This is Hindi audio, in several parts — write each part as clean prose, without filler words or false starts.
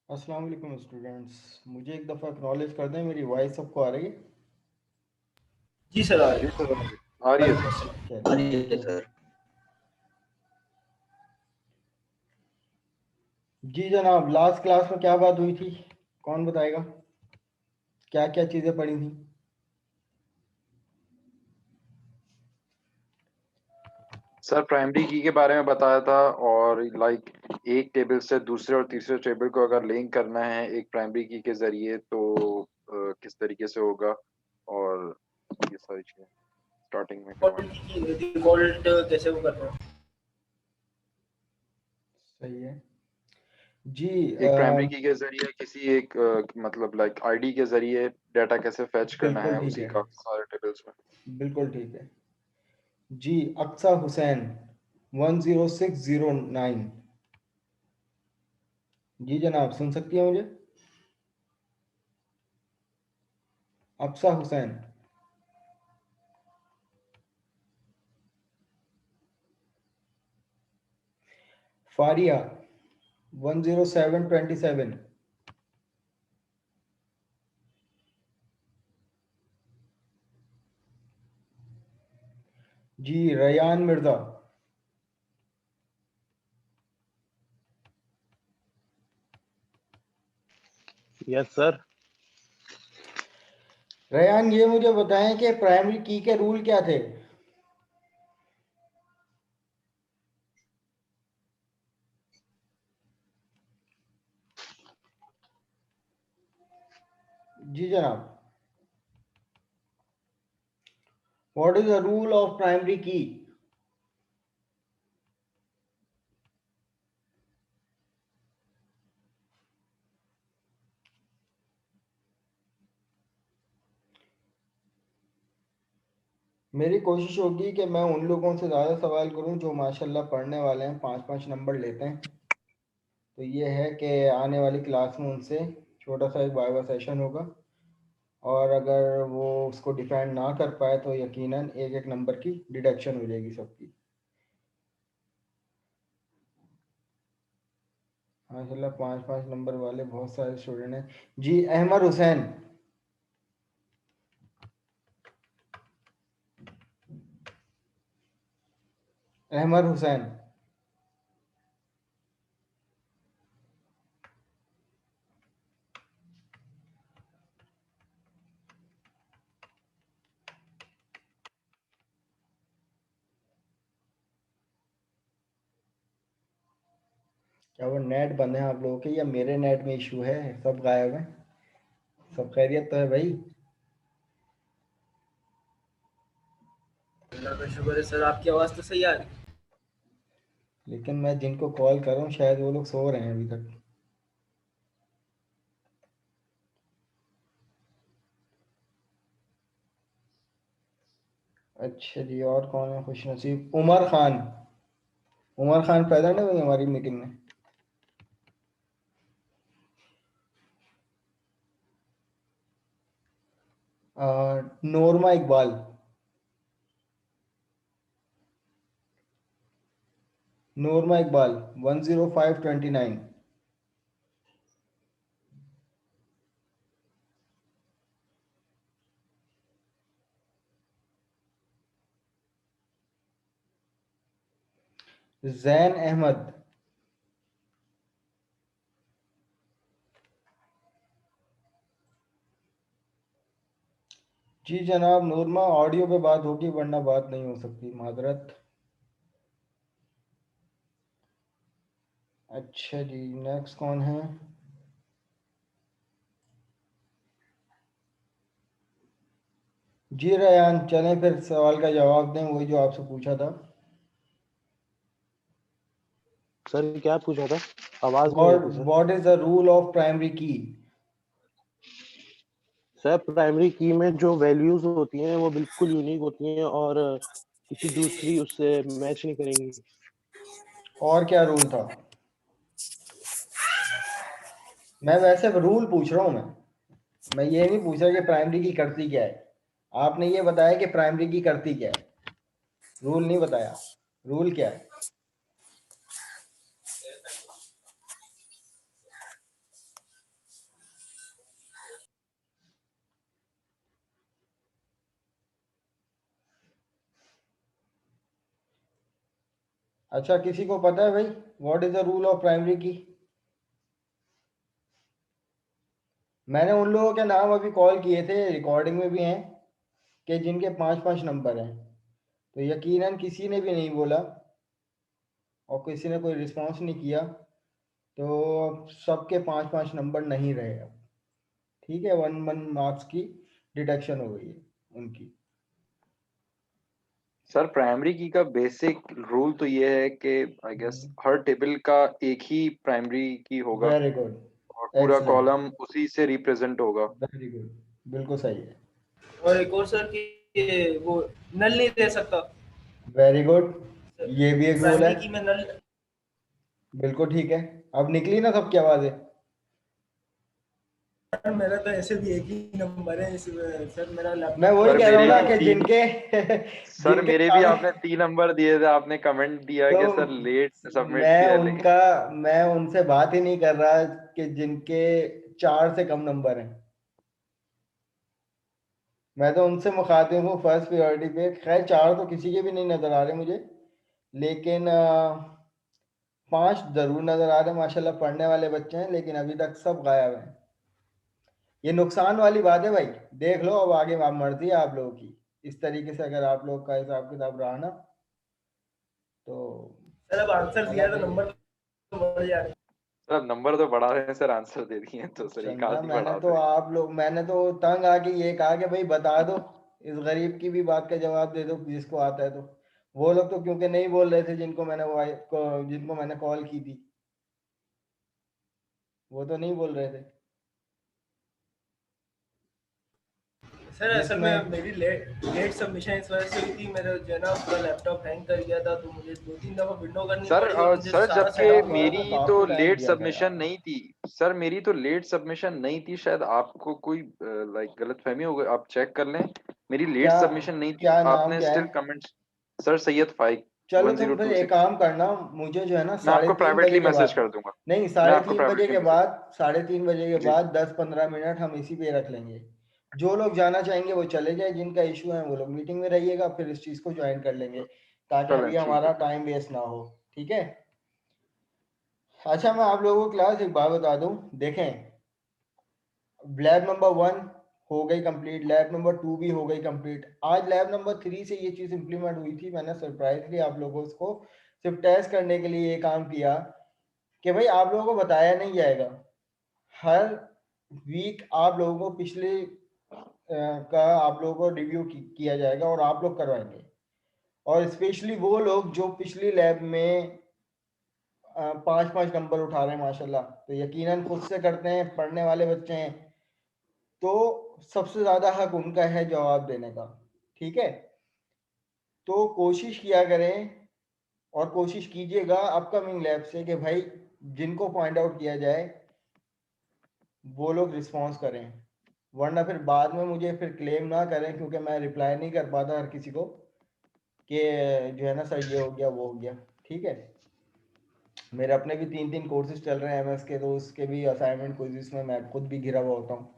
अस्सलाम वालेकुम स्टूडेंट्स। मुझे एक दफ़ा एक्नॉलेज कर दें, मेरी वॉइस सबको आ रही है? जी सर आ रही जी है। सर, आ रही है सर। चलिए आ रही ठीक है है। सर। जी जनाब, लास्ट क्लास में क्या बात हुई थी? कौन बताएगा? क्या क्या चीज़ें पढ़ी थी? सर प्राइमरी की के बारे में बताया था, और लाइक एक टेबल से दूसरे और तीसरे टेबल को अगर लिंक करना है एक प्राइमरी की के जरिए तो किस तरीके से होगा, और ये सारी चीजें स्टार्टिंग में करवाई थी। डिफॉल्ट कैसे वो करना है? सही है जी। एक प्राइमरी की के जरिए किसी एक मतलब लाइक आईडी के जरिए डाटा कैसे फैच करना बिल्कुल है ठीक उसी है, का सारे टेबल्स में। बिल्कुल ठीक है जी। अक्सा हुसैन 10609। जी जनाब, सुन सकती हैं मुझे? अक्सा हुसैन। फारिया 10727। जी रयान मिर्ज़ा। Yes sir. रयान, ये मुझे बताएं कि प्राइमरी की के रूल क्या थे? जी जनाब, what is the rule of primary की? मेरी कोशिश होगी कि मैं उन लोगों से ज़्यादा सवाल करूं जो माशाल्लाह पढ़ने वाले हैं, 5-5 नंबर लेते हैं। तो ये है कि आने वाली क्लास में उनसे छोटा सा एक वाइवा सेशन होगा, और अगर वो उसको डिफेंड ना कर पाए तो यकीनन एक एक नंबर की डिडक्शन हो जाएगी सबकी। माशाल्लाह 5-5 नंबर वाले बहुत सारे स्टूडेंट हैं। जी अहमद हुसैन। अहमद हुसैन। क्या वो नेट बंद है आप लोगों के, या मेरे नेट में इशू है? सब गायब हैं। सब खैरियत तो है भाई? अल्लाह का शुक्र है सर, आपकी आवाज़ तो सही आ रही है। लेकिन मैं जिनको कॉल कर रहा हूँ शायद वो लोग सो रहे हैं अभी तक। अच्छा जी, और कौन है खुश नसीब? उमर खान। उमर खान प्रेजेंट है भाई हमारी मीटिंग में? नोरमा इकबाल। नोरमा इकबाल 10529। जैन अहमद। जी जनाब, नूरमा ऑडियो पे बात होगी वरना बात नहीं हो सकती, माजरत। अच्छा जी, नेक्स्ट कौन है? जी रयान, चलें फिर सवाल का जवाब दें, वही जो आपसे पूछा था। सर क्या पूछा था? आवाज नहीं आई व्हाट थी sir. What is the rule of primary की? सर प्राइमरी की में जो वैल्यूज होती हैं वो बिल्कुल यूनिक होती हैं और किसी दूसरी उससे मैच नहीं करेंगी। और क्या रूल था? मैं वैसे रूल पूछ रहा हूँ। मैं ये नहीं पूछ रहा कि प्राइमरी की करती क्या है। आपने ये बताया कि प्राइमरी की करती क्या है, रूल नहीं बताया। रूल क्या है? अच्छा, किसी को पता है भाई what is the rule of primary की? मैंने उन लोगों के नाम अभी कॉल किए थे, रिकॉर्डिंग में भी हैं, कि जिनके 5-5 नंबर हैं, तो यकीनन किसी ने भी नहीं बोला और किसी ने कोई रिस्पांस नहीं किया, तो सबके 5-5 नंबर नहीं रहे अब। ठीक है, 1 मार्क्स की डिडक्शन हो गई है उनकी। सर प्राइमरी की का बेसिक रूल तो ये है कि आई गेस हर टेबल का एक ही प्राइमरी की होगा वेरी गुड, और पूरा एक्सलेंट, कॉलम उसी से रिप्रेजेंट होगा। वेरी गुड, बिल्कुल सही है, और एक और सर कि वो नल नहीं दे सकता वेरी गुड, ये भी एक रूल है, प्राइमरी की में नल। बिल्कुल ठीक है। अब निकली ना सबकी आवाजें? सर मेरा तो ऐसे भी एक ही नंबर है इसमें सर, मेरा मैं लैपटॉप वही सर कह रहा हूँ मेरे ना भी कि तीन, जिनके सर जिनके मेरे भी सामने, आपने 3 नंबर दिए थे, आपने कमेंट दिया तो कि सर लेट सबमिट मैं किया है, लेकिन उनका मैं उनसे बात ही नहीं कर रहा कि जिनके 4 से कम नंबर हैं। मैं तो उनसे मुखातिब हूँ फर्स्ट प्रायोरिटी पे। खैर 4 तो किसी के भी नहीं नजर आ रहे मुझे, लेकिन 5 जरूर नजर आ रहे हैं। माशाल्लाह पढ़ने वाले बच्चे हैं, लेकिन अभी तक सब गायब हैं। ये नुकसान वाली बात है भाई। देख लो, अब आगे आप मर्जी है आप लोगों की। इस तरीके से अगर आप लोग का हिसाब किताब रहा ना, तो सर अब आंसर दिया समझ तो जाइए। नंबर तो बढ़ जाए। सर अब नंबर तो बढ़ा रहे हैं सर, आंसर दे दिए हैं तो सर एक चंदा, आध ही बढ़ा दे। मैंने तो तंग आके ये कहा कि भाई बता दो, इस गरीब की भी बात का जवाब दे दो जिसको आता है। तो वो लोग तो क्योंकि नहीं बोल रहे थे, जिनको मैंने कॉल की थी, वो तो नहीं बोल रहे थे। सर असल जिसमें में मेरी लेट सबमिशन इस वजह से हुई थी, मेरा जो है ना पूरा लैपटॉप हैंग कर गया था, तो मुझे 2-3 दफा विंडो करनी सर पड़ी और मुझे सर सारा जबकि सेटअप यार करना मैंने मेरी तो था। तो काफी टाइम लेट दिया था सबमिशन यार। नहीं थी। सर मेरी तो लेट सबमिशन नहीं थी, शायद आपको कोई लाइक गलतफहमी हो गई, आप चेक कर लें। मेरी लेट क्या सबमिशन नहीं थी, क्या नाम आपने क्या है? Still comments. सर सैयद फाइक चलो वन तुम जीरो फिर टू एक सिक्स काम करना, मुझे जो है ना मैं साढ़े आपको तीन बजे प्राइवेटली के मैसेज बाद, कर दूंगा। नहीं मैं साढ़े आपको तीन बजे प्राइवेटली के मैसेज। बाद, 3:30 बजे के जी बाद 10-15 मिनट हम इसी पे रख लेंगे। जो लोग जाना चाहेंगे वो चले जाए, जिनका इशू है वो लोग मीटिंग में रहिएगा, फिर इस चीज को ज्वाइन कर लेंगे, ताकि चलें अभी ठीक है हमारा फिर। टाइम वेस्ट ना हो। ठीक है। अच्छा, मैं आप लोगों को क्लास एक बात बता दूं, देखें, लैब नंबर 1 हो गई कंप्लीट, लैब नंबर 2 भी हो गई कंप्लीट। आज लैब नंबर 3 से ये चीज़ इंप्लीमेंट हुई थी। मैंने सरप्राइजली आप लोगों को सिर्फ टेस्ट करने के लिए ये काम किया कि भाई आप लोगों को बताया नहीं जाएगा। हर वीक आप लोगों को पिछले का आप लोगों को रिव्यू किया जाएगा और आप लोग करवाएंगे। और स्पेशली वो लोग जो पिछली लैब में 5-5 नंबर उठा रहे हैं माशाल्लाह, तो यकीनन खुद से करते हैं, पढ़ने वाले बच्चे हैं, तो सबसे ज्यादा हक उनका है जवाब देने का। ठीक है। तो कोशिश किया करें और कोशिश कीजिएगा अपकमिंग लैब से कि भाई जिनको पॉइंट आउट किया जाए वो लोग रिस्पॉन्स करें, वरना फिर बाद में मुझे फिर क्लेम ना करें, क्योंकि मैं रिप्लाई नहीं कर पाता हर किसी को कि जो है ना सर ये हो गया वो हो गया। ठीक है। मेरे अपने भी 3-3 कोर्सेज चल रहे हैं एमएस के, तो उसके भी असाइनमेंट क्विज़िस में मैं खुद भी घिरा हुआ होता हूँ,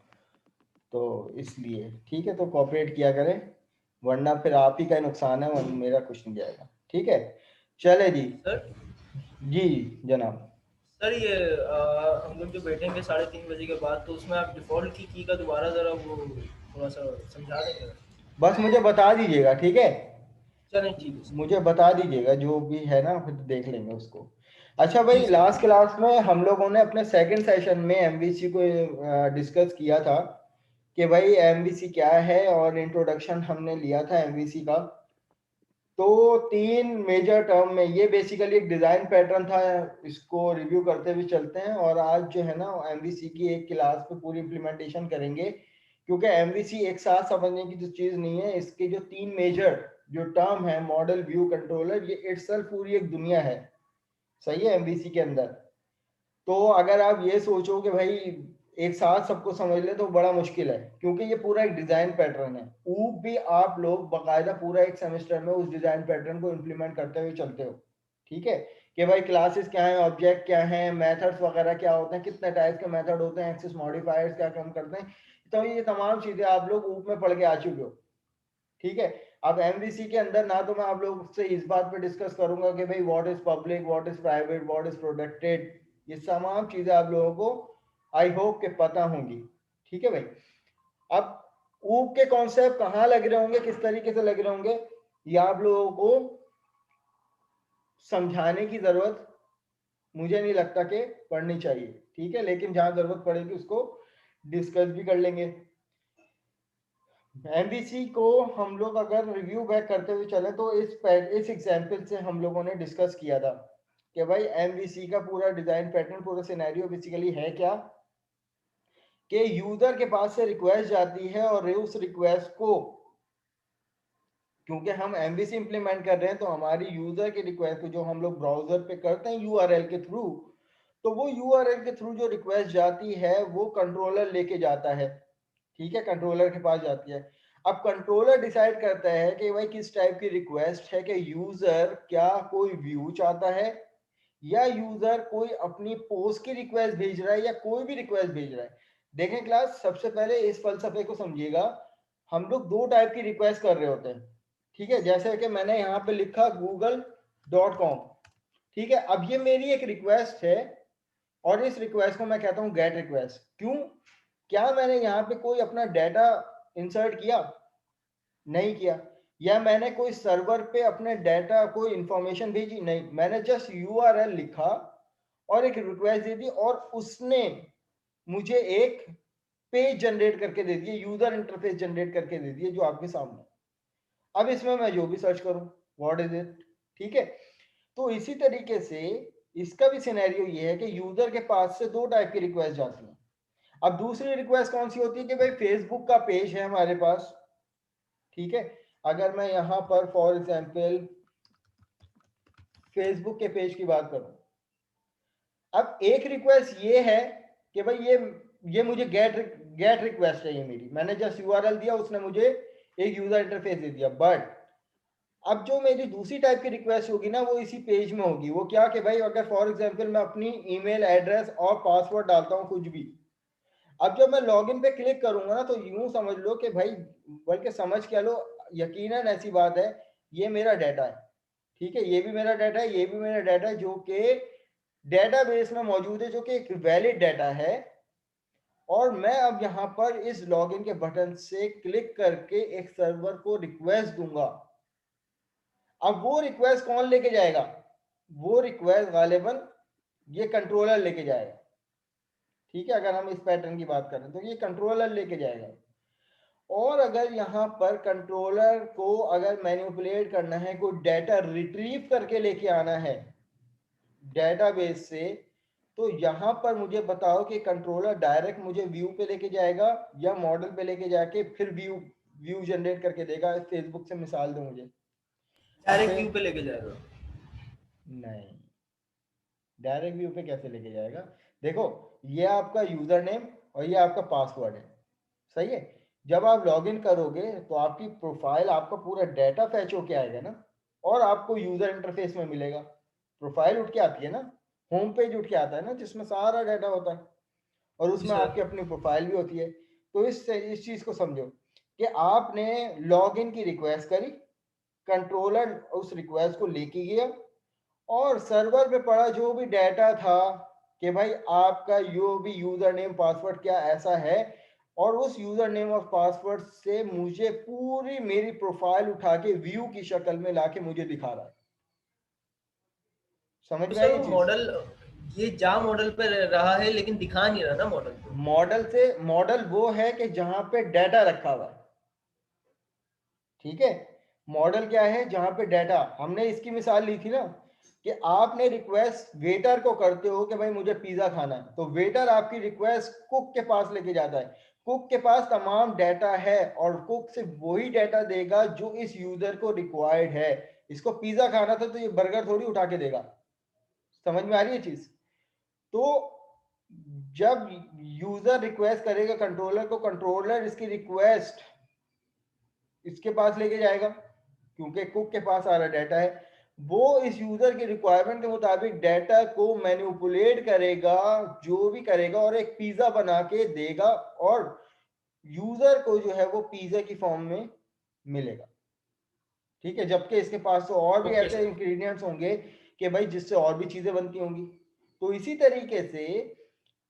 तो इसलिए ठीक है, तो कोऑपरेट किया करें, वरना फिर आप ही का नुकसान है, वरना मेरा कुछ नहीं जाएगा। ठीक है। चले जी। सर जी जनाब। सर ये हम लोग जो बैठेंगे 3:30 बजे के बाद, तो उसमें आप डिफ़ॉल्ट की का दोबारा ज़रा वो थोड़ा सा समझा देंगे। बस मुझे बता दीजिएगा, ठीक है। चलें ठीक है सर। मुझे बता दीजिएगा जो भी है ना, फिर देख लेंगे उसको। अच्छा जी भाई, सर लास्ट जी। क्लास में हम लोगों ने अपने सेकंड सेशन में एमवीसी को डिस्कस किया था कि भाई एमवीसी क्या है, और इंट्रोडक्शन हमने लिया था एमवीसी का। तो 3 मेजर टर्म में ये बेसिकली एक डिजाइन पैटर्न था, इसको रिव्यू करते हुए चलते हैं। और आज जो है ना एमवीसी की एक क्लास पे पूरी इम्प्लीमेंटेशन करेंगे, क्योंकि एमवीसी एक साथ समझने की जो चीज नहीं है, इसके जो 3 मेजर जो टर्म है, मॉडल, व्यू, कंट्रोलर, ये इटसेल्फ पूरी एक दुनिया है। सही है एमवीसी के अंदर। तो अगर आप ये सोचो कि भाई एक साथ सबको समझ ले, तो बड़ा मुश्किल है, क्योंकि ये पूरा एक डिजाइन पैटर्न है। ऊप भी आप लोग बकायदा पूरा एक सेमेस्टर में उस डिजाइन पैटर्न को इम्प्लीमेंट करते हुए चलते हो। ठीक है। कि भाई क्लासेस क्या है, ऑब्जेक्ट क्या है, मेथड्स वगैरह क्या होते हैं, कितने टाइप्स के मेथड होते हैं, एक्सेस मॉडिफायर्स क्या काम करते हैं, तो ये तमाम चीजें आप लोग ऊप में पढ़ के आ चुके हो। ठीक है। अब एमवीसी के अंदर ना तो मैं आप लोग से इस बात पे डिस्कस करूंगा कि भाई what is public, what is private, what is protected, ये तमाम चीजें आप लोगों को आई होप के पता होंगी, ठीक है भाई। अब ऊप के कॉन्सेप्ट कहाँ लग रहे होंगे, किस तरीके से लग रहे होंगे, ये आप लोगों को समझाने की जरूरत मुझे नहीं लगता कि पढ़नी चाहिए, ठीक है, लेकिन जहां जरूरत पड़ेगी उसको डिस्कस भी कर लेंगे। एमबीसी को हम लोग अगर रिव्यू बैक करते हुए चले तो इस एग्जांपल से हम लोगों ने डिस्कस किया था कि भाई एमबीसी का पूरा डिजाइन पैटर्न, पूरा सिनेरियो बेसिकली है क्या कि यूजर के पास से रिक्वेस्ट जाती है और उस रिक्वेस्ट को, क्योंकि हम एमबीसी इंप्लीमेंट कर रहे हैं तो हमारी यूजर की रिक्वेस्ट को जो हम लोग ब्राउजर पे करते हैं यूआरएल के थ्रू, तो वो यूआरएल के थ्रू जो रिक्वेस्ट जाती है वो कंट्रोलर लेके जाता है, ठीक है, कंट्रोलर के पास जाती है। अब कंट्रोलर डिसाइड करता है कि भाई किस टाइप की रिक्वेस्ट है, कि यूजर क्या कोई व्यू चाहता है या यूजर कोई अपनी पोस्ट की रिक्वेस्ट भेज रहा है या कोई भी रिक्वेस्ट भेज रहा है। देखें क्लास, सबसे पहले इस फलसफे को समझिएगा, हम लोग दो टाइप की रिक्वेस्ट कर रहे होते हैं, ठीक है, जैसे कि मैंने यहाँ पे लिखा google.com, ठीक है, अब ये मेरी एक रिक्वेस्ट है और इस रिक्वेस्ट को मैं कहता हूँ गेट रिक्वेस्ट। क्यों? क्या मैंने यहाँ पे कोई अपना डाटा इंसर्ट किया? नहीं किया। या मैंने कोई सर्वर पे अपने डाटा कोई इंफॉर्मेशन भेजी? नहीं, मैंने जस्ट यूआरएल लिखा और एक रिक्वेस्ट दे दी और उसने मुझे एक पेज जनरेट करके दे दिए, यूजर इंटरफेस जनरेट करके दे दिए जो आपके सामने। अब इसमें मैं जो भी सर्च करूं, व्हाट इज इट, ठीक है। तो इसी तरीके से इसका भी सिनेरियो ये है कि यूजर के पास से दो टाइप की रिक्वेस्ट जाती हैं। अब दूसरी रिक्वेस्ट कौन सी होती है कि भाई फेसबुक का पेज है हमारे पास, ठीक है, अगर मैं यहां पर फॉर एग्जांपल फेसबुक के पेज की बात करूं, अब एक रिक्वेस्ट ये है कि भाई ये मुझे गेट रिक्वेस्ट है, ये मेरी, मैंने जस्ट यूआरएल दिया, उसने मुझे एक यूजर इंटरफेस दे दिया। बट अब जो मेरी दूसरी टाइप की रिक्वेस्ट होगी ना वो इसी पेज में होगी। वो क्या कि भाई अगर फॉर एग्जांपल मैं अपनी ईमेल एड्रेस और पासवर्ड डालता हूं कुछ भी, अब जब मैं लॉगिन पे क्लिक करूंगा ना तो यूं समझ लो कि भाई, बल्कि समझ क्या लो, यकीनन ऐसी बात है, ये मेरा डाटा है, ठीक है, ये भी मेरा डाटा है, ये भी मेरा डाटा है, जो कि डेटाबेस में मौजूद है, जो कि एक वैलिड डाटा है। और मैं अब यहाँ पर इस लॉगिन के बटन से क्लिक करके एक सर्वर को रिक्वेस्ट दूंगा। अब वो रिक्वेस्ट कौन लेके जाएगा? वो रिक्वेस्ट गालिबन ये कंट्रोलर लेके जाएगा, ठीक है, अगर हम इस पैटर्न की बात करें तो ये कंट्रोलर लेके जाएगा। और अगर यहाँ पर कंट्रोलर को अगर मैनिपुलेट करना है, कोई डाटा रिट्रीव करके लेके आना है डेटाबेस से, तो यहाँ पर मुझे बताओ कि कंट्रोलर डायरेक्ट मुझे व्यू पे लेके जाएगा या मॉडल पे लेके जाके फिर व्यू जनरेट करके देगा। फेसबुक से मिसाल दो मुझे। डायरेक्ट व्यू पे लेके जाएगा? नहीं, डायरेक्ट व्यू पे कैसे लेके जाएगा? देखो, ये आपका यूजर नेम और ये आपका पासवर्ड है, सही है। जब आप लॉगिन करोगे तो आपकी प्रोफाइल, आपका पूरा डाटा फैच होके आएगा ना, और आपको यूजर इंटरफेस में मिलेगा। प्रोफाइल उठ के आती है ना, होम पेज उठ के आता है ना, जिसमें सारा डाटा होता है और उसमें आपकी अपनी प्रोफाइल भी होती है। तो इस चीज को समझो कि आपने लॉगिन की रिक्वेस्ट करी, कंट्रोलर उस रिक्वेस्ट को लेके गया और सर्वर पे पड़ा जो भी डाटा था कि भाई आपका जो भी यूजर नेम पासवर्ड क्या ऐसा है, और उस यूजर नेम और पासवर्ड से मुझे पूरी मेरी प्रोफाइल उठा के व्यू की शक्ल में लाके मुझे दिखा रहा है। समझ में आई चीज? मॉडल ये जा मॉडल पे रहा है लेकिन दिखा नहीं रहा ना मॉडल को। मॉडल वो है कि जहां पे डाटा रखा हुआ है, ठीक है। मॉडल क्या है? जहां पे डाटा, हमने इसकी मिसाल ली थी ना कि आपने रिक्वेस्ट वेटर को करते हो कि भाई मुझे पिज्जा खाना है, तो वेटर आपकी रिक्वेस्ट कुक के पास लेके जाता है, कुक के पास तमाम डाटा है और कुक सिर्फ वही डाटा देगा जो इस यूजर को रिक्वायर्ड है। इसको पिज्जा खाना था तो ये बर्गर थोड़ी उठा के देगा। समझ में आ रही है चीज? तो जब यूजर रिक्वेस्ट करेगा कंट्रोलर को, कंट्रोलर इसकी रिक्वेस्ट इसके पास लेके जाएगा क्योंकि कुक के पास सारा डाटा है। वो इस यूजर की रिक्वायरमेंट के मुताबिक डाटा को मैनिपुलेट करेगा, जो भी करेगा, और एक पिज्जा बना के देगा और यूजर को जो है वो पिज्जा की फॉर्म में मिलेगा। ठीक है, जबकि इसके पास तो और भी Okay, ऐसे sir. इंग्रेडिएंट्स होंगे कि भाई जिससे और भी चीजें बनती होंगी। तो इसी तरीके से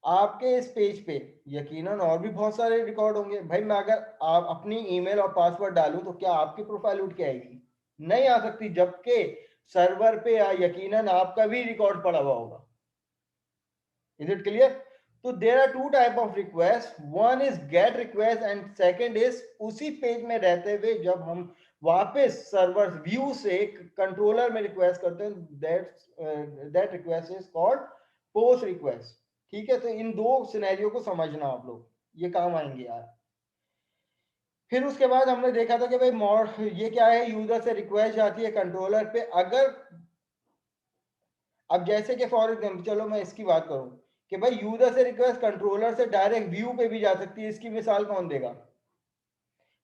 आपके इस पेज पे यकीनन और भी बहुत सारे रिकॉर्ड होंगे। भाई मैं अगर आप अपनी ईमेल और पासवर्ड डालूं तो क्या आपकी प्रोफाइल उठ के आएगी? नहीं आ सकती, जबकि सर्वर पे यकीनन आपका भी रिकॉर्ड पड़ा हुआ होगा। Is it clear? तो there are two type of request, one is get request and second is उसी पेज में रहते हुए जब हम वापस सर्वर व्यू से कंट्रोलर में रिक्वेस्ट करते हैं, that request is called post request. ठीक है, तो इन दो सिनेरियो को समझना आप लोग, ये काम आएंगे यार। फिर उसके बाद हमने देखा था कि भाई ये क्या है, यूजर से रिक्वेस्ट जाती है कंट्रोलर पे। अगर अब जैसे कि फॉर एग्जाम्पल चलो मैं इसकी बात करूं कि भाई यूजर से रिक्वेस्ट कंट्रोलर से डायरेक्ट व्यू पे भी जा सकती है, इसकी मिसाल कौन देगा?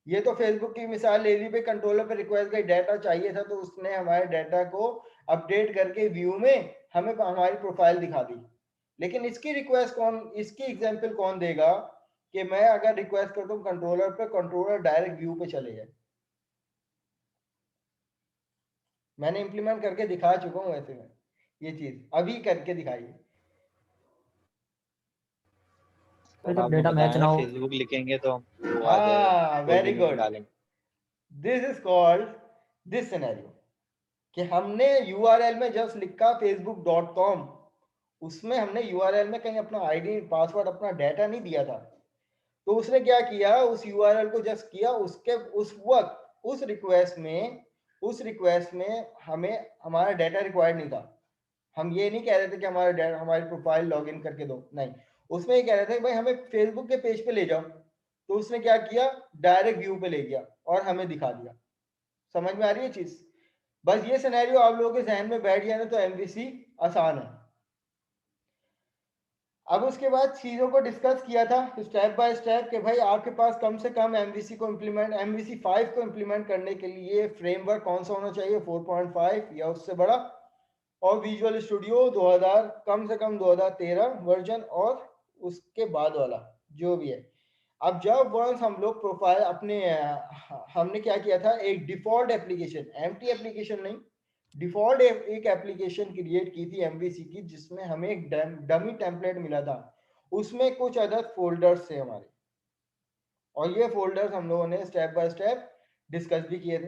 ये तो फेसबुक की मिसाल ले ली, पे कंट्रोलर पे रिक्वेस्ट का डाटा चाहिए था तो उसने हमारे डाटा को अपडेट करके व्यू में हमें हमारी प्रोफाइल दिखा दी। लेकिन इसकी रिक्वेस्ट कौन, इसकी एग्जांपल कौन देगा कि मैं अगर रिक्वेस्ट करता हूँ कंट्रोलर पे, कंट्रोलर डायरेक्ट व्यू पे चले जाए? मैंने इंप्लीमेंट करके दिखा चुका हूँ वैसे में, ये चीज अभी करके दिखाई। सर जब आपने डेटा मैच बताया ना ना हो। फेसबुक लिखेंगे तो वो आ जाएगा, हाँ, कोई भी वेरी लिंक गुड। डालेंगे। This is called this scenario कि हमने यूआरएल में जस्ट लिखा facebook.com, उसमें हमने यूआरएल में कहीं अपना आईडी पासवर्ड अपना डाटा नहीं दिया था। तो उसने क्या किया, उस यूआरएल को जस्ट किया, उसके उस वक्त उस रिक्वेस्ट में हमें हमारा डाटा रिक्वायर्ड नहीं था। हम ये नहीं कह रहे थे कि हमारी प्रोफाइल लॉगिन करके दो, नहीं, उसमें ये कह रहे थे कि भाई हमें फेसबुक के पेज पे ले जाओ। तो उसने क्या किया, डायरेक्ट व्यू पे ले गया और हमें दिखा दिया। समझ में आ रही है चीज? बस ये सिनेरियो आप लोगों के जहन में बैठ गया ना तो एमवीसी आसान है। अब उसके बाद चीजों को डिस्कस किया था स्टेप बाय स्टेप कि भाई आपके पास कम से कम एमवीसी को इम्प्लीमेंट, एमवीसी 5 को इम्प्लीमेंट करने के लिए फ्रेमवर्क कौन सा होना चाहिए, 4.5 या उससे बड़ा, और विजुअल स्टूडियो 2000, कम से कम 2013 वर्जन और उसके बाद वाला जो भी है। अब जब वंस हम लोग प्रोफाइल अपने हमने क्या किया था, एक डिफॉल्ट एप्लीकेशन, एम्प्टी एप्लीकेशन नहीं, डिफॉल्ट एक एप्लीकेशन क्रिएट की थी एमवीसी की, जिसमें हमें एक डमी टेम्पलेट मिला था, उसमें कुछ अदर फोल्डर्स थे हमारे, और ये फोल्डर्स हम लोगों ने स्टेप बाय स्टेप डिस्कस भी किए थे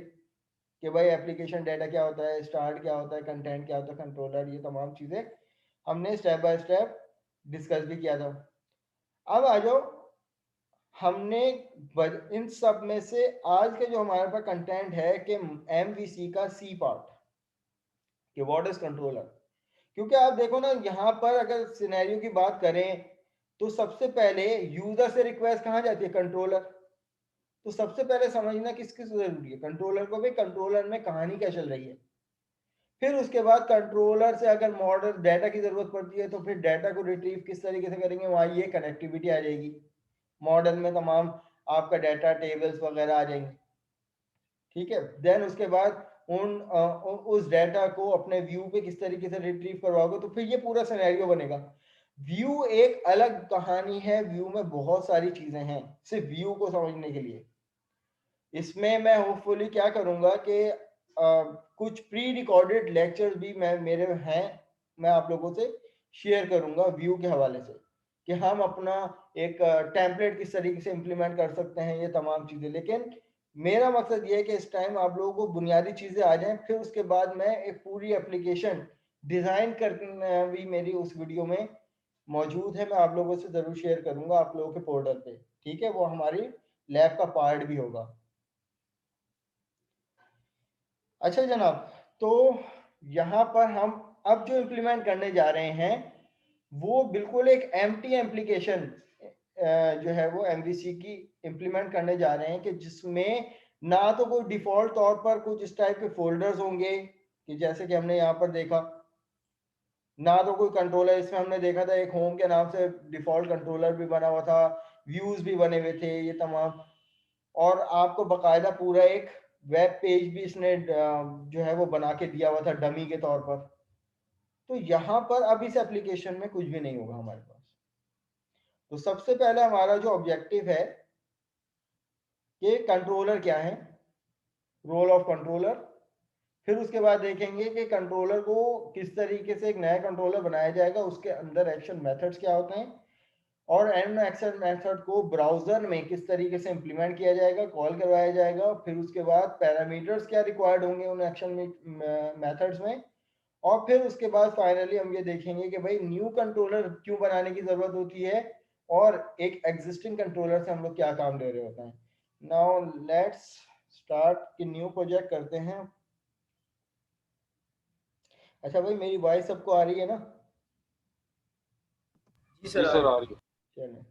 कि भाई एप्लीकेशन डाटा क्या होता है, स्टार्ट क्या होता है, कंटेंट क्या होता है, कंट्रोलर, ये तमाम चीजें हमने स्टेप बाय स्टेप डिस्कस भी किया था। अब आ जाओ, हमने इन सब में से आज के जो हमारे पास कंटेंट है कि एमवीसी का सी पार्ट कि व्हाट इज कंट्रोलर। क्योंकि आप देखो ना, यहाँ पर अगर सिनेरियो की बात करें तो सबसे पहले यूजर से रिक्वेस्ट कहाँ जाती है, कंट्रोलर। तो सबसे पहले समझना किसकी जरूरी है, कंट्रोलर को, भी कंट्रोलर में कहानी क्या चल रही है। फिर उसके बाद कंट्रोलर से अगर मॉडल डाटा की जरूरत पड़ती है तो फिर डाटा को रिट्रीव किस तरीके से करेंगे, वहां ये कनेक्टिविटी आ जाएगी, मॉडल में तमाम आपका डाटा टेबल्स वगैरह आ जाएंगे। ठीक है, देन उसके बाद उस डाटा को अपने व्यू पे किस तरीके से रिट्रीव करवाओगे, तो फिर ये पूरा सिनेरियो बनेगा। व्यू एक अलग कहानी है, व्यू में बहुत सारी चीजें हैं सिर्फ व्यू को समझने के लिए। इसमें मैं होपफुली क्या करूंगा कि कुछ प्री रिकॉर्डेड लेक्चर भी मेरे हैं, मैं आप लोगों से शेयर करूंगा व्यू के हवाले से, कि हम अपना एक टेम्पलेट किस तरीके से इम्प्लीमेंट कर सकते हैं, ये तमाम चीजें। लेकिन मेरा मकसद ये है कि इस टाइम आप लोगों को बुनियादी चीजें आ जाएं, फिर उसके बाद मैं एक पूरी एप्लीकेशन डिजाइन करना भी मेरी उस वीडियो में मौजूद है, मैं आप लोगों से जरूर शेयर करूंगा आप लोगों के पोर्टल पे। ठीक है, वो हमारी लैब का पार्ट भी होगा। अच्छा जनाब, तो यहाँ पर हम अब जो इम्प्लीमेंट करने जा रहे हैं वो बिल्कुल एक एम्प्टी एप्लीकेशन जो है वो एमवीसी की इम्प्लीमेंट करने जा रहे हैं, कि जिसमें ना तो कोई डिफॉल्ट तौर पर कुछ इस टाइप के फोल्डर्स होंगे कि जैसे कि हमने यहाँ पर देखा, ना तो कोई कंट्रोलर, इसमें हमने देखा था एक होम के नाम से डिफॉल्ट कंट्रोलर भी बना हुआ था, व्यूज भी बने हुए थे, ये तमाम, और आपको बकायदा पूरा एक वेब पेज भी इसने जो है वो बना के दिया हुआ था डमी के तौर पर। तो यहाँ पर अब इस एप्लीकेशन में कुछ भी नहीं होगा हमारे पास। तो सबसे पहले हमारा जो ऑब्जेक्टिव है कि कंट्रोलर क्या है, रोल ऑफ कंट्रोलर, फिर उसके बाद देखेंगे कि कंट्रोलर को किस तरीके से एक नया कंट्रोलर बनाया जाएगा, उसके अंदर एक्शन मेथड्स क्या होते हैं, और एंड एक्शन मेथड को ब्राउजर में किस तरीके से इंप्लीमेंट किया जाएगा, कॉल करवाया जाएगा। फिर उसके बाद पैरामीटर्स क्या रिक्वायर्ड होंगे उन एक्शन मेथड्स में, और फिर उसके बाद फाइनली हम ये देखेंगे कि भाई न्यू कंट्रोलर क्यों बनाने की जरूरत होती है, और एक एग्जिस्टिंग कंट्रोलर से हम लोग क्या काम ले रहे होते हैं। नाउ लेट्स स्टार्ट कि न्यू प्रोजेक्ट करते हैं। अच्छा भाई, मेरी वॉइस सबको आ रही है ना? जी जी सर सर आ रही है। चलो,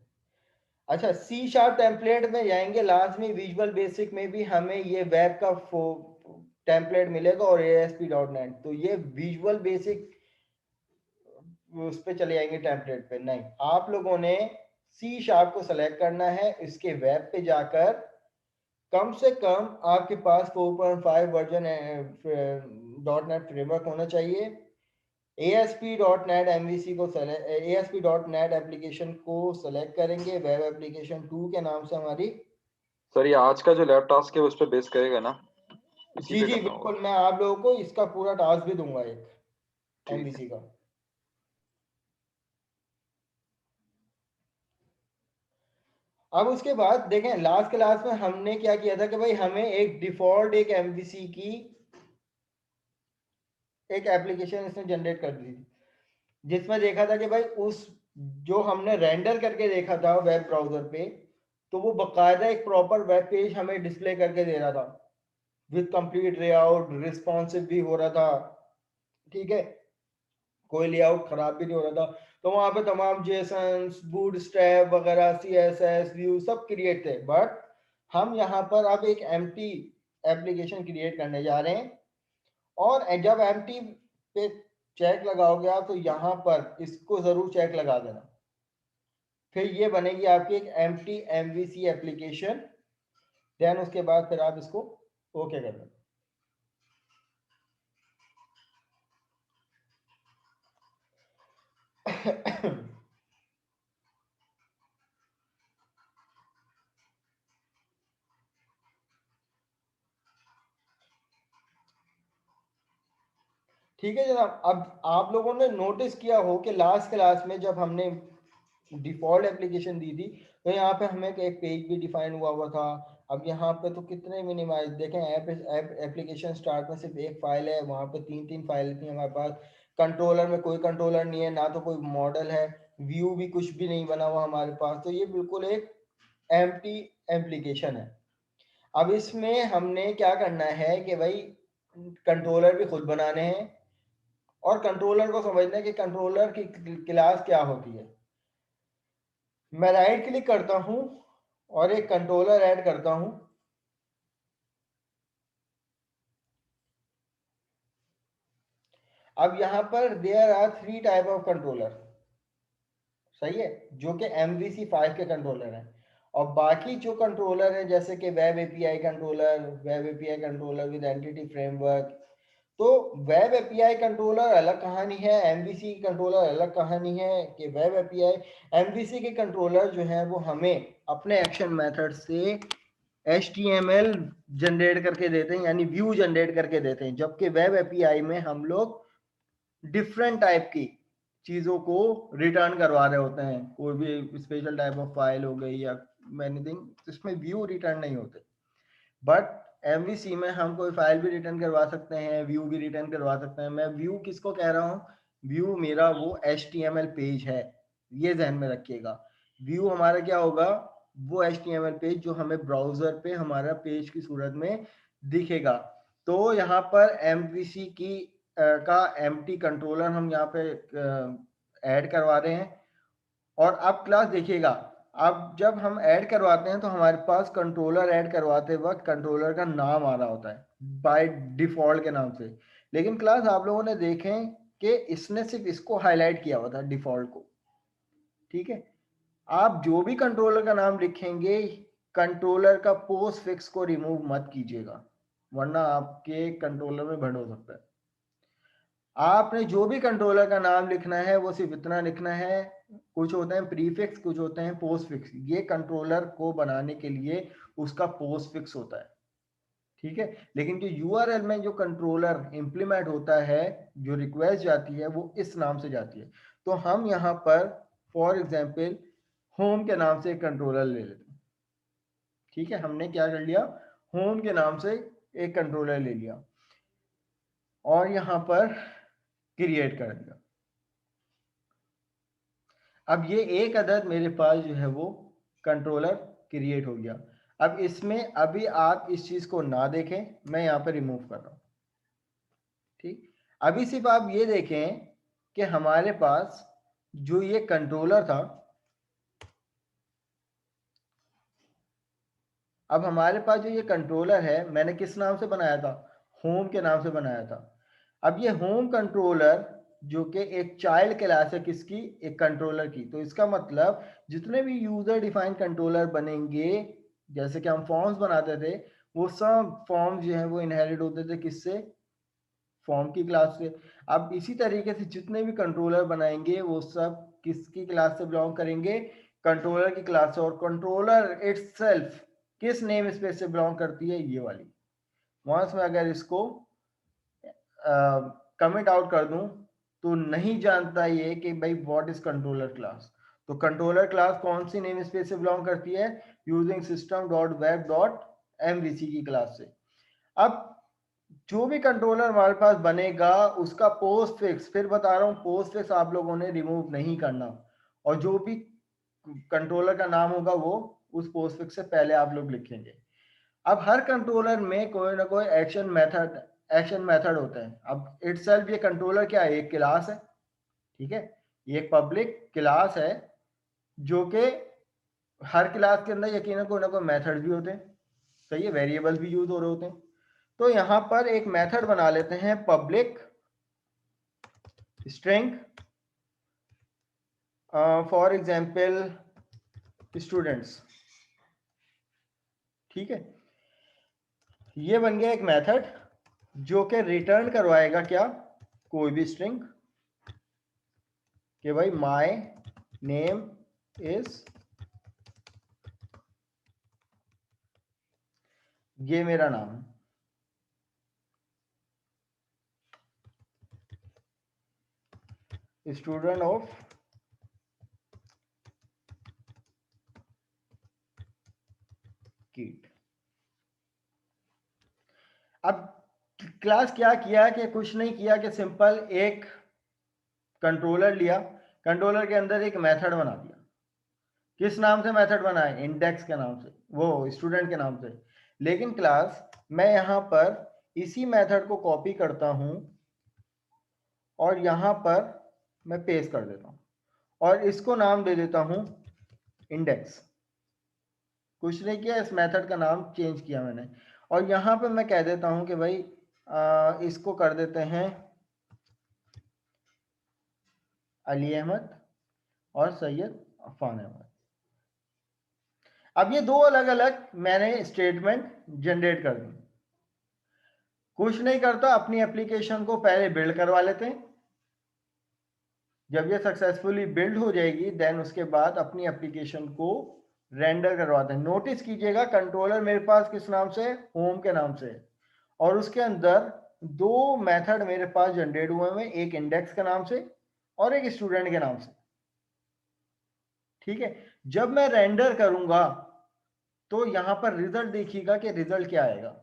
अच्छा सी शार्प टेम्पलेट में जाएंगे, लास्ट में विजुअल बेसिक में भी हमें ये वेब का टेम्पलेट मिलेगा और ASP.NET, तो ये विजुअल बेसिक उस पे चले जाएंगे टेम्पलेट पे। नहीं, आप लोगों ने सी शार्प को सेलेक्ट करना है, इसके वेब पे जाकर कम से कम आपके पास 4.5 वर्जन .NET फ्रेमवर्क होना चाहिए। ASP.NET MVC को ASP.NET एप्लीकेशन को सेलेक्ट करेंगे, वेब एप्लीकेशन 2 के नाम से हमारी। सर ये आज का जो लैब टास्क है उस पर बेस करेगा ना, इसी जी पे जी करना होगा? बिल्कुल, मैं आप लोगों को इसका पूरा टास्क भी दूंगा एक ठीक है। MVC का। अब उसके बाद देखें, लास्ट क्लास में हमने क्या किया था कि भाई हमें एक डिफॉल्ट एक MVC की एक एप्लीकेशन इसने जनरेट कर दी थी, जिसमें देखा था कि भाई उस जो हमने रेंडर करके देखा था वेब ब्राउजर पे, तो वो बकायदा एक प्रॉपर वेब पेज हमें डिस्प्ले करके दे रहा था विद कंप्लीट लेआउट, रिस्पॉन्सिव भी हो रहा था, ठीक है, कोई लेआउट खराब भी नहीं हो रहा था। तो वहां पे तमाम जेसन, बूटस्ट्रैप वगैरह, CSS व्यू सब क्रिएट थे। बट हम यहाँ पर अब एक एम्प्टी एप्लीकेशन क्रिएट करने जा रहे हैं, और जब एम्प्टी पे चेक लगाओगे आप, तो यहाँ पर इसको जरूर चेक लगा देना, फिर ये बनेगी आपकी एक एम्प्टी MVC एप्लीकेशन। देन उसके बाद फिर आप इसको ओके कर देना। ठीक है जनाब, अब आप लोगों ने नोटिस किया हो कि लास्ट क्लास में जब हमने डिफॉल्ट एप्लीकेशन दी थी, तो यहाँ पे हमें एक पेज भी डिफाइन हुआ हुआ था। अब यहाँ पे तो कितने मिनिमाइज देखें, ऐप एप्लीकेशन स्टार्ट में सिर्फ एक फाइल है, वहाँ पे 3 फाइल थी हमारे पास। कंट्रोलर में कोई कंट्रोलर नहीं है, ना तो कोई मॉडल है, व्यू भी कुछ भी नहीं बना हुआ हमारे पास, तो ये बिल्कुल एक एम्प्टी एप्लीकेशन है। अब इसमें हमने क्या करना है कि भाई कंट्रोलर भी खुद बनाने हैं, और कंट्रोलर को समझना है कि कंट्रोलर की क्लास क्या होती है। मैं राइट क्लिक करता हूं और एक कंट्रोलर ऐड करता हूं। अब यहां पर there are 3 type of controller, सही है, जो कि MVC5 के कंट्रोलर हैं। और बाकी जो कंट्रोलर है जैसे कि web API controller with entity framework, तो वेब एपीआई कंट्रोलर अलग कहानी है, MVC कंट्रोलर अलग कहानी है। कि वेब एपीआई MVC के कंट्रोलर जो है वो हमें अपने एक्शन मेथड से HTML जनरेट करके देते हैं, यानी व्यू जनरेट करके देते हैं, जबकि वेब एपीआई में हम लोग डिफरेंट टाइप की चीज़ों को रिटर्न करवा रहे होते हैं, कोई भी स्पेशल टाइप ऑफ फाइल हो गई या एनीथिंग, इसमें व्यू रिटर्न नहीं होते। बट MVC में हम कोई फाइल भी रिटर्न करवा सकते हैं, व्यू भी रिटर्न करवा सकते हैं। मैं व्यू किसको कह रहा हूँ, व्यू मेरा वो HTML पेज है, ये ध्यान में रखिएगा। व्यू हमारा क्या होगा, वो HTML पेज जो हमें ब्राउजर पे हमारा पेज की सूरत में दिखेगा। तो यहाँ पर MVC की का एम्प्टी कंट्रोलर हम यहाँ पे ऐड करवा रहे हैं। और अब क्लास देखिएगा, अब जब हम ऐड करवाते हैं तो हमारे पास कंट्रोलर ऐड करवाते वक्त कंट्रोलर का नाम आ रहा होता है बाय डिफॉल्ट के नाम से, लेकिन क्लास आप लोगों ने देखें कि इसने सिर्फ इसको हाईलाइट किया हुआ था डिफॉल्ट को, ठीक है। आप जो भी कंट्रोलर का नाम लिखेंगे, कंट्रोलर का पोस्ट फिक्स को रिमूव मत कीजिएगा, वरना आपके कंट्रोलर में भंड हो सकता है। आपने जो भी कंट्रोलर का नाम लिखना है वो सिर्फ इतना लिखना है, कुछ होते हैं प्रीफिक्स, कुछ होते हैं पोस्ट फिक्स, ये कंट्रोलर को बनाने के लिए उसका पोस्ट फिक्स होता है। ठीक है, लेकिन जो यूआरएल में जो कंट्रोलर इंप्लीमेंट होता है, जो रिक्वेस्ट जाती है वो इस नाम से जाती है। तो हम यहाँ पर फॉर एग्जाम्पल होम के नाम से एक कंट्रोलर ले लेते हैं। ठीक है, हमने क्या कर लिया, होम के नाम से एक कंट्रोलर ले लिया और यहाँ पर क्रिएट कर दिया। अब ये एक अदद मेरे पास जो है वो कंट्रोलर क्रिएट हो गया। अब इसमें अभी आप इस चीज को ना देखें, मैं यहाँ पर रिमूव कर रहा हूँ। ठीक, अभी सिर्फ आप ये देखें कि हमारे पास जो ये कंट्रोलर था, अब हमारे पास जो ये कंट्रोलर है मैंने किस नाम से बनाया था, होम के नाम से बनाया था। अब ये होम कंट्रोलर जो कि एक चाइल्ड क्लास है किसकी, एक कंट्रोलर की, तो इसका मतलब जितने भी यूजर डिफाइन कंट्रोलर बनेंगे, जैसे कि हम फॉर्म्स बनाते थे, वो सब फॉर्म जो है वो इनहेरिट होते थे किससे, फॉर्म की क्लास से। अब इसी तरीके से जितने भी कंट्रोलर बनाएंगे वो सब किसकी क्लास से बिलोंग करेंगे, कंट्रोलर की क्लास से। और कंट्रोलर इटसेल्फ किस नेम स्पेस से बिलोंग करती है, ये वाली। वंस में अगर इसको कमिट आउट कर दूं तो नहीं जानता ये कि भाई व्हाट इज कंट्रोलर क्लास। तो कंट्रोलर क्लास कौन सी नेम स्पेस से बिलोंग करती है, using system dot web dot MVC की क्लास से। अब जो भी कंट्रोलर हमारे पास बनेगा उसका पोस्ट फिक्स, फिर बता रहा हूँ, पोस्ट फिक्स आप लोगों ने रिमूव नहीं करना, और जो भी कंट्रोलर का नाम होगा वो उस पोस्ट फिक्स से पहले आप लोग लिखेंगे। अब हर कंट्रोलर में कोई ना कोई एक्शन मेथड होता है। अब इटसेल्फ ये कंट्रोलर क्या है, एक क्लास है। ठीक है, ये एक पब्लिक क्लास है जो कि हर क्लास के अंदर यकीनन कोई ना कोई मेथड भी होते हैं, सही है, वेरिएबल भी यूज हो रहे होते हैं। तो यहां पर एक मेथड बना लेते हैं public string, for example students. ठीक है, ये बन गया एक मेथड जो कि रिटर्न करवाएगा क्या, कोई भी स्ट्रिंग कि भाई माय नेम इज, ये मेरा नाम है, स्टूडेंट ऑफ कीट। अब क्लास क्या किया कि कुछ नहीं किया कि सिंपल एक कंट्रोलर लिया, कंट्रोलर के अंदर एक मेथड बना दिया। किस नाम से मेथड बनाए, इंडेक्स के नाम से, वो स्टूडेंट के नाम से। लेकिन क्लास मैं यहां पर इसी मेथड को कॉपी करता हूं और यहां पर मैं पेस्ट कर देता हूं और इसको नाम दे देता हूं इंडेक्स। कुछ नहीं किया, इस मेथड का नाम चेंज किया मैंने। और यहां पे मैं कह देता हूं कि भाई इसको कर देते हैं अली अहमद और सैयद अफान अहमद। अब ये दो अलग अलग मैंने स्टेटमेंट जनरेट कर दी। कुछ नहीं करता, अपनी एप्लीकेशन को पहले बिल्ड करवा लेते हैं। जब ये सक्सेसफुली बिल्ड हो जाएगी देन उसके बाद अपनी एप्लीकेशन को रेंडर करवाते हैं। नोटिस कीजिएगा कंट्रोलर मेरे पास किस नाम से, होम के नाम से, और उसके अंदर दो मेथड मेरे पास जनरेट हुए हैं, एक इंडेक्स के नाम से और एक स्टूडेंट के नाम से। ठीक है, जब मैं रेंडर करूंगा तो यहां पर रिजल्ट देखिएगा कि रिजल्ट क्या आएगा।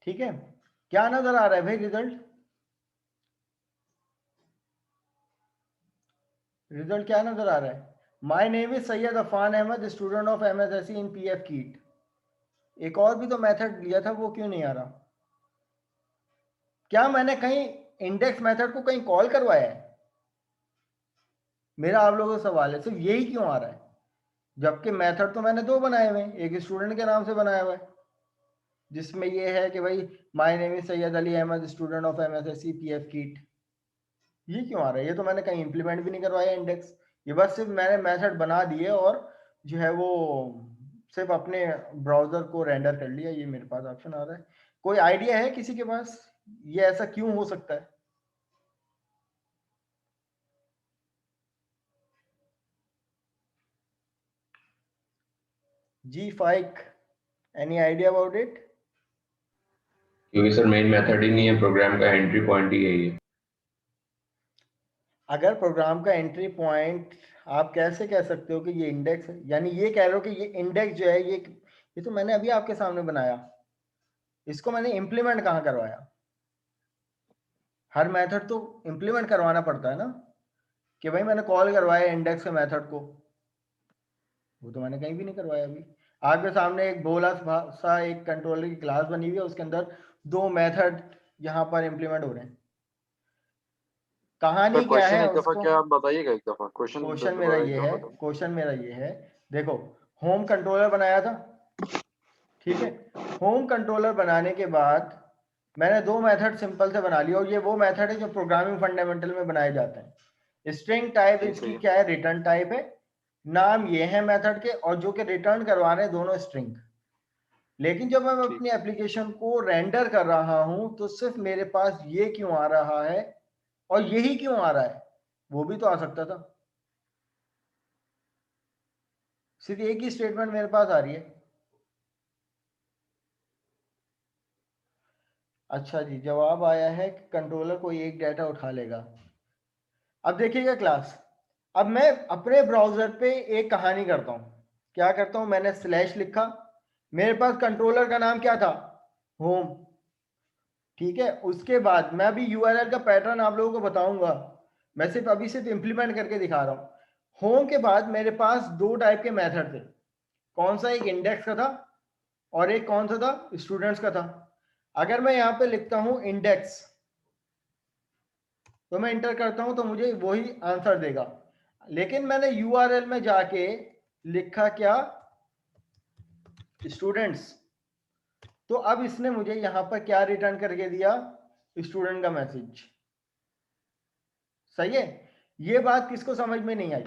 ठीक है, क्या नजर आ रहा है भाई रिजल्ट, रिजल्ट क्या नजर आ रहा है, my name is Syed Afan Ahmed student of MSSC in PF KIIT. एक और भी तो मेथड लिया था, वो क्यों नहीं आ रहा? क्या मैंने कहीं इंडेक्स मेथड को कहीं कॉल करवाया है? मेरा आप लोगों से सवाल है, सिर्फ यही क्यों आ रहा है, जबकि मेथड तो मैंने दो बनाए हुए हैं, एक स्टूडेंट के नाम से बनाया हुआ है जिसमें ये है कि भाई my name is Syed Ali Ahmed student of MSSC PF KIIT. ये क्यों आ रहा है? ये तो मैंने कहीं इंप्लीमेंट भी नहीं करवाया इंडेक्स, ये बस सिर्फ मैंने मेथड बना दिए और जो है वो सिर्फ अपने ब्राउजर को रेंडर कर लिया। ये मेरे पास ऑप्शन आ रहा है। कोई आइडिया है किसी के पास ये ऐसा क्यों हो सकता है? जी फाइक, एनी आइडिया अबाउट इट? क्योंकि सर मेन मेथड ही नहीं है प्रोग्राम का, एंट्री पॉइंट ही यही है। अगर प्रोग्राम का एंट्री पॉइंट आप कैसे कह सकते हो कि ये इंडेक्स है? यानी ये कह रहे हो कि ये इंडेक्स जो है ये तो मैंने अभी आपके सामने बनाया, इसको मैंने इम्प्लीमेंट कहाँ करवाया? हर मेथड तो इम्प्लीमेंट करवाना पड़ता है ना, कि भाई मैंने कॉल करवाया इंडेक्स के मेथड को, वो तो मैंने कहीं भी नहीं करवाया। अभी आपके सामने एक बोला सा एक कंट्रोलर की क्लास बनी हुई है, उसके अंदर 2 मेथड यहाँ पर इम्प्लीमेंट हो रहे हैं। कहानी क्या क्वेश्चन है एक दफा उसको, क्या आप बताइएगा, एक दफा क्वेश्चन क्वेश्चन दोबारा मेरा एक ये दफा है, बताओ। क्वेश्चन मेरा ये है, देखो होम कंट्रोलर बनाया था, ठीक है। होम कंट्रोलर बनाने के बाद मैंने 2 मेथड सिंपल से बना लिया, और ये वो मेथड है जो प्रोग्रामिंग फंडामेंटल में बनाए जाते हैं। स्ट्रिंग टाइप ठीक है इसकी जी। क्या है? रिटर्न टाइप है। नाम ये है मेथड के, और जो कि रिटर्न करवा रहे हैं दोनों स्ट्रिंग। लेकिन जब मैं ठीक अपनी एप्लीकेशन को रेंडर कर रहा हूं तो सिर्फ मेरे पास ये क्यों आ रहा है और यही क्यों आ रहा है? वो भी तो आ सकता था। सिर्फ एक ही स्टेटमेंट मेरे पास आ रही है। अच्छा जी, जवाब आया है कि कंट्रोलर कोई एक डाटा उठा लेगा। अब देखिएगा क्लास, अब मैं अपने ब्राउजर पे एक कहानी करता हूं। क्या करता हूं? मैंने स्लैश लिखा, मेरे पास कंट्रोलर का नाम क्या था? होम, ठीक है। उसके बाद मैं अभी यूआरएल का पैटर्न आप लोगों को बताऊंगा, मैं सिर्फ अभी सिर्फ इंप्लीमेंट करके दिखा रहा हूं। होम के बाद मेरे पास 2 टाइप के मेथड थे। कौन सा? एक इंडेक्स का था और एक कौन सा था? स्टूडेंट्स का था। अगर मैं यहाँ पे लिखता हूं इंडेक्स, तो मैं इंटर करता हूं तो मुझे वही आंसर देगा। लेकिन मैंने यूआरएल में जाके लिखा क्या? स्टूडेंट्स। तो अब इसने मुझे यहां पर क्या रिटर्न करके दिया? स्टूडेंट का मैसेज। सही है? ये बात किसको समझ में नहीं आई?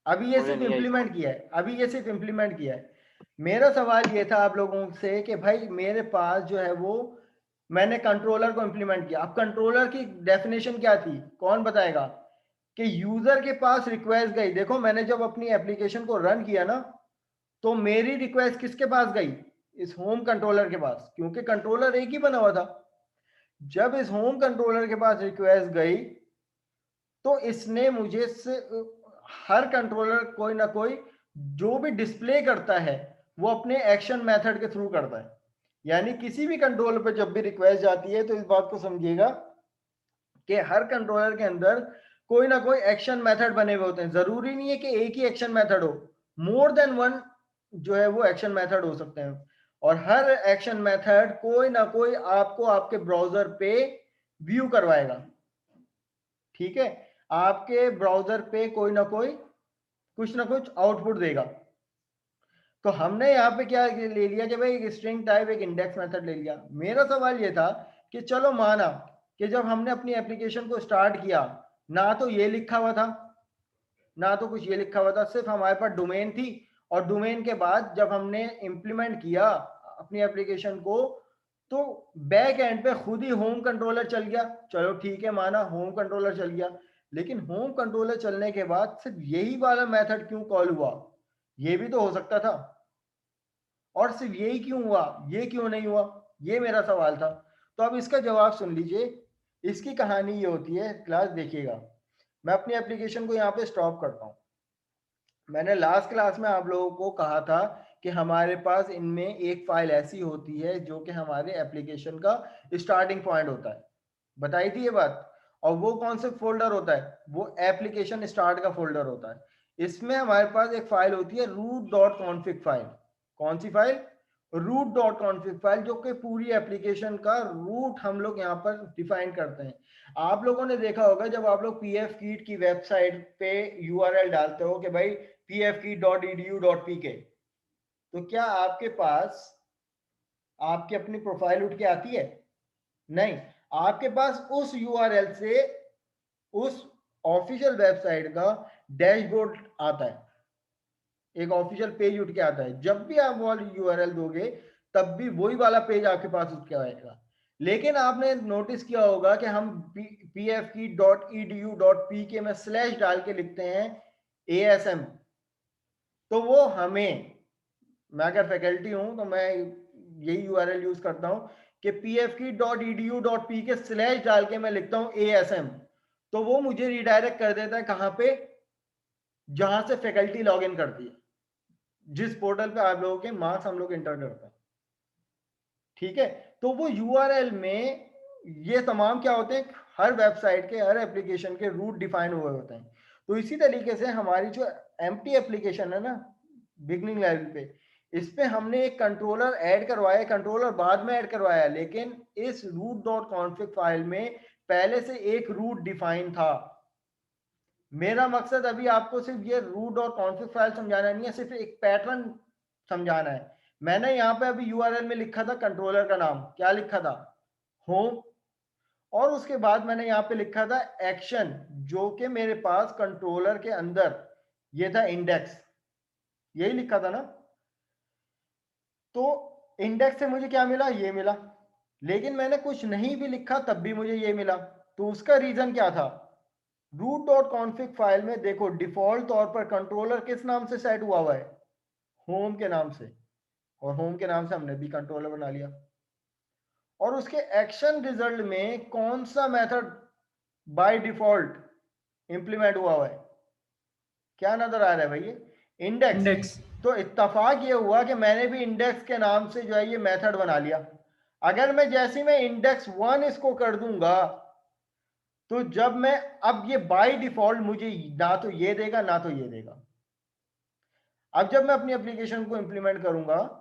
अभी ये मुझे सिर्फ नहीं आई समझ। इंप्लीमेंट किया है, अभी ये सिर्फ इंप्लीमेंट किया है। मेरा सवाल ये था आप लोगों से कि भाई मेरे पास जो है वो मैंने कंट्रोलर को इंप्लीमेंट किया। अब कंट्रोलर की डेफिनेशन क्या थी? कौन बताएगा? कि यूजर के पास रिक्वेस्ट गई। देखो मैंने जब अपनी एप्लीकेशन को रन किया ना, तो मेरी रिक्वेस्ट किसके पास गई? इस होम कंट्रोलर के पास, क्योंकि कंट्रोलर एक ही बना हुआ था। जब इस होम कंट्रोलर के पास रिक्वेस्ट गई तो इसने मुझे हर कंट्रोलर कोई ना कोई जो भी डिस्प्ले करता है वो अपने एक्शन मेथड के थ्रू करता है। यानी किसी भी कंट्रोलर पे जब भी रिक्वेस्ट जाती है तो इस बात को समझिएगा कि हर कंट्रोलर के अंदर कोई ना कोई एक्शन मेथड बने हुए होते हैं। जरूरी नहीं है कि एक ही एक्शन मेथड हो, मोर देन वन जो है वो एक्शन मेथड हो सकते हैं। और हर एक्शन मेथड कोई ना कोई आपको आपके ब्राउजर पे व्यू करवाएगा, ठीक है। आपके ब्राउजर पे कोई ना कोई कुछ ना कुछ आउटपुट देगा। तो हमने यहाँ पे क्या ले लिया कि भाई एक स्ट्रिंग टाइप एक इंडेक्स मेथड ले लिया। मेरा सवाल ये था कि चलो माना कि जब हमने अपनी एप्लीकेशन को स्टार्ट किया, ना तो ये लिखा हुआ था ना तो कुछ ये लिखा हुआ था, सिर्फ हमारे पास डोमेन थी। और डोमेन के बाद जब हमने इंप्लीमेंट किया अपनी एप्लीकेशन को तो बैक एंड पे खुद ही होम कंट्रोलर चल गया। चलो ठीक है, माना होम कंट्रोलर चल गया, लेकिन होम कंट्रोलर चलने के बाद सिर्फ यही वाला मेथड क्यों कॉल हुआ? ये भी तो हो सकता था। और सिर्फ यही क्यों हुआ, ये क्यों नहीं हुआ? ये मेरा सवाल था। तो अब इसका जवाब सुन लीजिए। इसकी कहानी ये होती है, क्लास देखिएगा। मैं अपनी एप्लीकेशन को यहाँ पे स्टॉप करता हूँ। मैंने लास्ट क्लास में आप लोगों को कहा था कि हमारे पास इनमें एक फाइल ऐसी होती है जो कि हमारे एप्लीकेशन का स्टार्टिंग पॉइंट होता है, बताई थी ये बात। और वो कौन से फोल्डर होता है? वो एप्लीकेशन स्टार्ट का फोल्डर होता है। इसमें हमारे पास एक फाइल होती है root.config फाइल। कौन सी फाइल? root.config फाइल, जो कि पूरी एप्लीकेशन का रूट हम लोग यहाँ पर डिफाइन करते हैं। आप लोगों ने देखा होगा जब आप लोग pfkit की वेबसाइट पे यूआरएल डालते हो कि भाई pfkit.edu.pk, तो क्या आपके पास आपकी अपनी प्रोफाइल उठ के आती है? नहीं। आपके पास उस यूआरएल से उस ऑफिशियल वेबसाइट का डैशबोर्ड आता है, एक ऑफिशियल पेज उठ के आता है। जब भी आप वो यूआरएल दोगे तब भी वही वाला पेज आपके पास उठ के आएगा। लेकिन आपने नोटिस किया होगा कि हम pfkey.edu.pk में स्लैश डाल के लिखते हैं ASM, तो वो हमें, मैं अगर फैकल्टी हूं तो मैं यही यूआरएल यूज करता हूं कि pfkey.edu.pk स्लैश डाल के मैं लिखता हूं ASM, तो वो मुझे रिडायरेक्ट कर देता है कहां पे, जहां से फैकल्टी लॉग इन करती है, जिस पोर्टल पे आप लोगों के मार्क्स हम लोग इंटर करते हैं। ठीक है, तो वो यूआरएल में ये तमाम क्या होते हैं, हर वेबसाइट के हर एप्लीकेशन के रूट डिफाइन हुए होते हैं। तो इसी तरीके से हमारी जो एम्प्टी एप्लीकेशन है ना बिगनिंग लेवल पे, इस पे हमने एक कंट्रोलर ऐड करवाया, कंट्रोलर बाद में ऐड करवाया, लेकिन इस root.config फाइल में पहले से एक रूट डिफाइन था। मेरा मकसद अभी आपको सिर्फ ये root.config फाइल समझाना नहीं है, सिर्फ एक पैटर्न समझाना है। मैंने यहाँ पे अभी यूआरएल में लिखा था कंट्रोलर का नाम, क्या लिखा था, होम, और उसके बाद मैंने यहाँ पे लिखा था एक्शन, जो कि मेरे पास कंट्रोलर के अंदर ये था इंडेक्स, यही लिखा था ना। तो इंडेक्स से मुझे क्या मिला, ये मिला, लेकिन मैंने कुछ नहीं भी लिखा तब भी मुझे ये मिला। तो उसका रीजन क्या था, root.config फाइल में देखो डिफॉल्ट तौर पर कंट्रोलर किस नाम से सेट हुआ हुआ है, होम के नाम से, और होम के नाम से हमने भी कंट्रोलर बना लिया। और उसके एक्शन रिजल्ट में कौन सा मेथड बाय डिफॉल्ट इंप्लीमेंट हुआ है, क्या नजर आ रहा है भाई, इंडेक्स। तो इत्तेफाक ये हुआ कि मैंने भी इंडेक्स के नाम से जो है ये मेथड बना लिया। अगर मैं जैसे मैं इंडेक्स 1 इसको कर दूंगा, तो जब मैं, अब ये बाय डिफॉल्ट मुझे ना तो ये देगा ना तो ये देगा। अब जब मैं अपनी एप्लीकेशन को इंप्लीमेंट करूंगा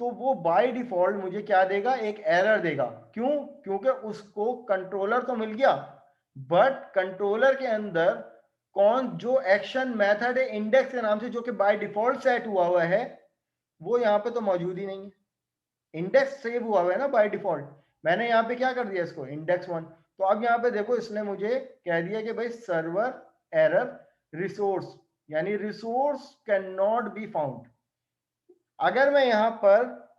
तो वो बाय डिफॉल्ट मुझे क्या देगा, एक एरर देगा। क्यों, क्योंकि उसको कंट्रोलर तो मिल गया, बट कंट्रोलर के अंदर कौन जो एक्शन मेथड है इंडेक्स के नाम से, जो कि बाय डिफॉल्ट सेट हुआ हुआ है, वो यहाँ पे तो मौजूद ही नहीं है। इंडेक्स सेव हुआ हुआ है ना बाय डिफॉल्ट, मैंने यहाँ पे क्या कर दिया इसको इंडेक्स 1। तो अब यहाँ पे देखो इसने मुझे कह दिया कि भाई सर्वर एरर रिसोर्स, यानी resource can not be found. अगर मैं यहाँ पर,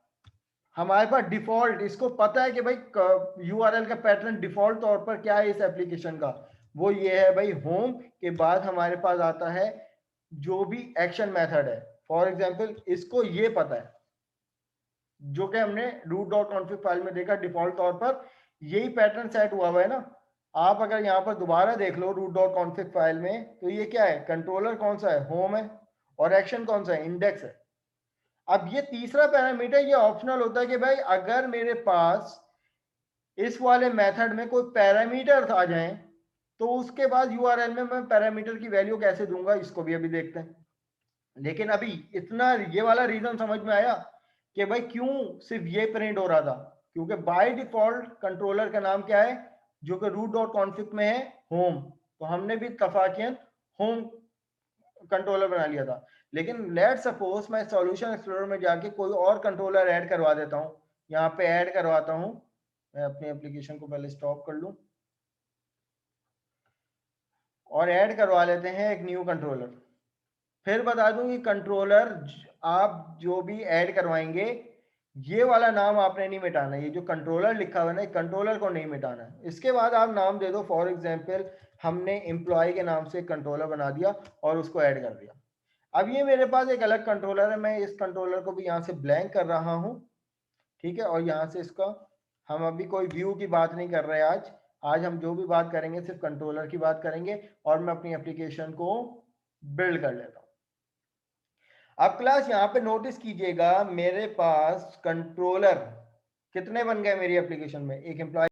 हमारे पास डिफॉल्ट, इसको पता है कि भाई यूआरएल का पैटर्न डिफॉल्ट तौर पर क्या है इस एप्लीकेशन का, वो ये है भाई होम के बाद हमारे पास आता है जो भी एक्शन मेथड है। फॉर एग्जांपल इसको ये पता है, जो कि हमने root.config फाइल में देखा डिफॉल्ट तौर पर यही पैटर्न सेट हुआ है ना। आप अगर यहाँ पर दोबारा देख लो root.config फाइल में, तो ये क्या है, कंट्रोलर कौन सा है, होम है, और एक्शन कौन सा है, इंडेक्स है। अब ये तीसरा पैरामीटर ये ऑप्शनल होता है कि भाई अगर मेरे पास इस वाले मेथड में कोई पैरामीटर आ जाए तो उसके बाद यूआरएल में मैं पैरामीटर की वैल्यू कैसे दूंगा, इसको भी अभी देखते हैं। लेकिन अभी इतना ये वाला रीजन समझ में आया कि भाई क्यों सिर्फ ये प्रिंट हो रहा था, क्योंकि बाय डिफॉल्ट कंट्रोलर का नाम क्या है, जो कि root.config में है, होम। तो हमने भी तफाकियन होम कंट्रोलर बना लिया था। लेकिन लेट सपोज मैं सॉल्यूशन एक्सप्लोरर में जाके कोई और कंट्रोलर ऐड करवा देता हूँ, यहाँ पे ऐड करवाता हूँ, मैं अपनी एप्लीकेशन को पहले स्टॉप कर लूँ और ऐड करवा लेते हैं एक न्यू कंट्रोलर। फिर बता दूं कि कंट्रोलर आप जो भी ऐड करवाएंगे ये वाला नाम आपने नहीं मिटाना, ये जो कंट्रोलर लिखा हुआ है ना, कंट्रोलर को नहीं मिटाना है। इसके बाद आप नाम दे दो, फॉर एग्जांपल हमने एम्प्लॉय के नाम से कंट्रोलर बना दिया और उसको ऐड कर दिया। अब ये मेरे पास एक अलग कंट्रोलर है, मैं इस कंट्रोलर को भी यहाँ से ब्लैंक कर रहा हूँ, ठीक है। और यहाँ से इसका, हम अभी कोई व्यू की बात नहीं कर रहे आज हम जो भी बात करेंगे सिर्फ कंट्रोलर की बात करेंगे, और मैं अपनी एप्लीकेशन को बिल्ड कर लेता हूँ। अब क्लास यहाँ पे नोटिस कीजिएगा मेरे पास कंट्रोलर कितने बन गए मेरी एप्लीकेशन में, एक एम्प्लॉय